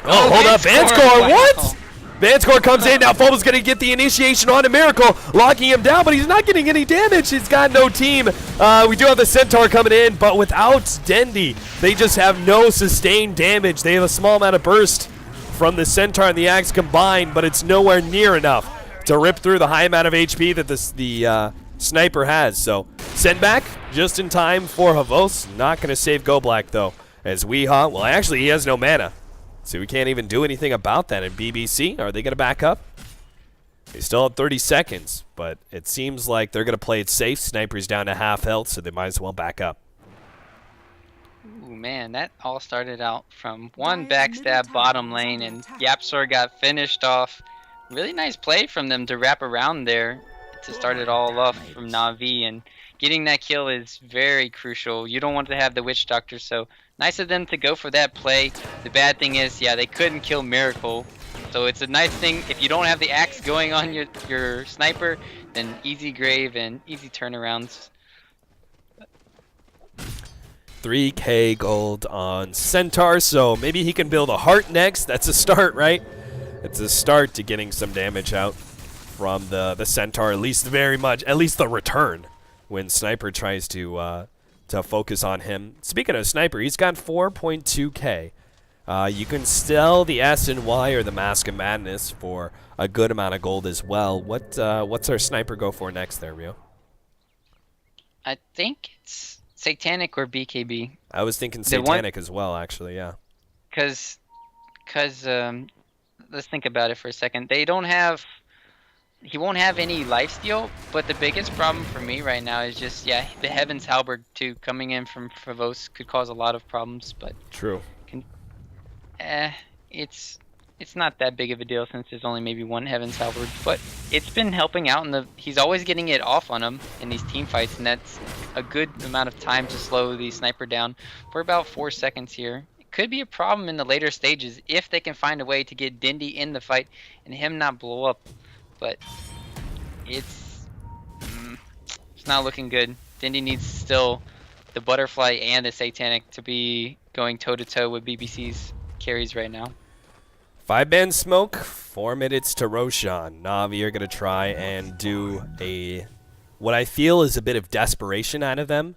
Oh, hold up, Vanscore, what? Vanscore comes in, now Phobos going to get the initiation on a Miracle, locking him down, but he's not getting any damage. He's got no team. We do have the Centaur coming in, but without Dendy, they just have no sustained damage. They have a small amount of burst from the Centaur and the Axe combined, but it's nowhere near enough to rip through the high amount of HP that the Sniper has. So, send back just in time for Havos. Not going to save Go Black, though, as Weehaw, well, actually, he has no mana. So we can't even do anything about that in BBC. Are they going to back up? They still have 30 seconds, but it seems like they're going to play it safe. Sniper's down to half health, so they might as well back up. Ooh, man, that all started out from one backstab bottom lane, and Yapzor got finished off. Really nice play from them to wrap around there to start it all off from Na'Vi, and getting that kill is very crucial. You don't want to have the Witch Doctor, so nice of them to go for that play. The bad thing is, yeah, they couldn't kill Miracle. So it's a nice thing, if you don't have the Axe going on your Sniper, then easy grave and easy turnarounds. 3K gold on Centaur, so maybe he can build a heart next. That's a start, right? It's a start to getting some damage out from the Centaur, at least the return when Sniper tries to focus on him. Speaking of Sniper, he's got 4.2K. You can sell the S and Y or the Mask of Madness for a good amount of gold as well. What's our Sniper go for next there, Rio? I think it's Satanic or BKB. I was thinking Satanic as well, actually, yeah. Because let's think about it for a second. They don't have... He won't have any lifesteal, but the biggest problem for me right now is just, yeah, the Heaven's Halberd too. Coming in from Favos could cause a lot of problems, but... True. It's not that big of a deal since there's only maybe one Heaven's Halberd, but it's been helping out in he's always getting it off on him in these team fights, and that's a good amount of time to slow the Sniper down for about 4 seconds here. It could be a problem in the later stages if they can find a way to get Dindy in the fight and him not blow up. But it's not looking good. Dindy needs still the Butterfly and the Satanic to be going toe-to-toe with BBC's carries right now. 5-man smoke, 4 minutes to Roshan. Na'Vi are going to try and do what I feel is a bit of desperation out of them.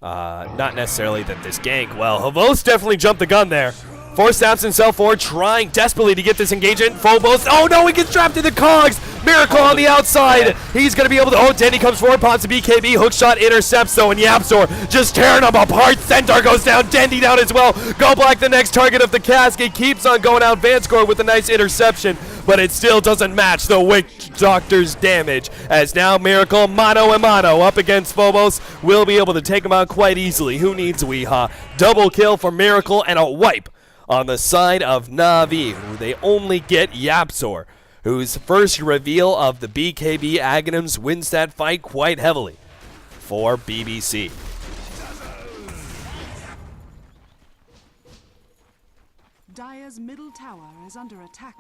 Not necessarily that this gank. Well, Havos definitely jumped the gun there. Force snaps himself forward, trying desperately to get this engagement. Phobos, oh no, he gets trapped in the cogs. Miracle on the outside. He's going to be able to, Denny comes forward, pops a BKB, hookshot intercepts though, and Yapzor just tearing him apart. Centaur goes down, Dendy down as well. Go Black, the next target of the casket, keeps on going out. Vanscore with a nice interception, but it still doesn't match the Witch Doctor's damage, as now Miracle mano a mano up against Phobos will be able to take him out quite easily. Who needs Weehaw? Double kill for Miracle and a wipe on the side of Na'Vi, who they only get Yapzor, whose first reveal of the BKB Aghanims wins that fight quite heavily for BBC. Dire's middle tower is under attack.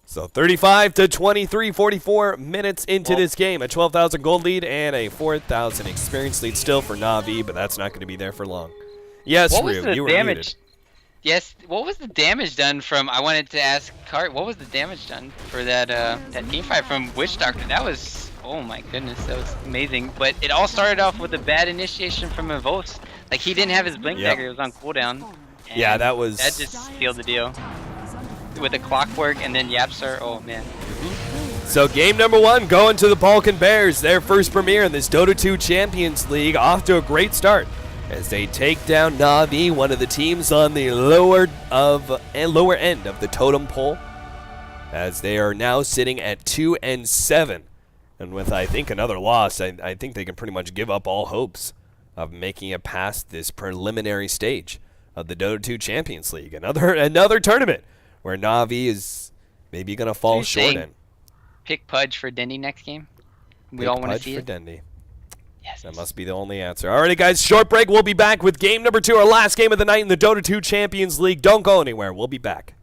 So 35 to 23, 44 minutes into this game. A 12,000 gold lead and a 4,000 experience lead still for Na'Vi, but that's not going to be there for long. Yes, What was Rue, the you were damage? muted. Yes, what was the damage done from? I wanted to ask Cart. What was the damage done for that that team fight from Witch Doctor? That was, oh my goodness, that was amazing. But it all started off with a bad initiation from Evos. Like he didn't have his blink dagger; it was on cooldown. And Yeah, that just sealed the deal. With the clockwork and then Yapsar. Oh man. So game number 1 going to the Balkan Bears. Their first premiere in this Dota 2 Champions League. Off to a great start as they take down Na'Vi, one of the teams on the lower end of the totem pole, as they are now sitting at 2-7. And with, I think, another loss, I think they can pretty much give up all hopes of making it past this preliminary stage of the Dota 2 Champions League. Another tournament where Na'Vi is maybe going to fall short in. Pick Pudge for Dendy next game. We all want to see for it. Dendy. Yes. That must be the only answer. Alrighty, guys, short break. We'll be back with game number 2, our last game of the night in the Dota 2 Champions League. Don't go anywhere. We'll be back.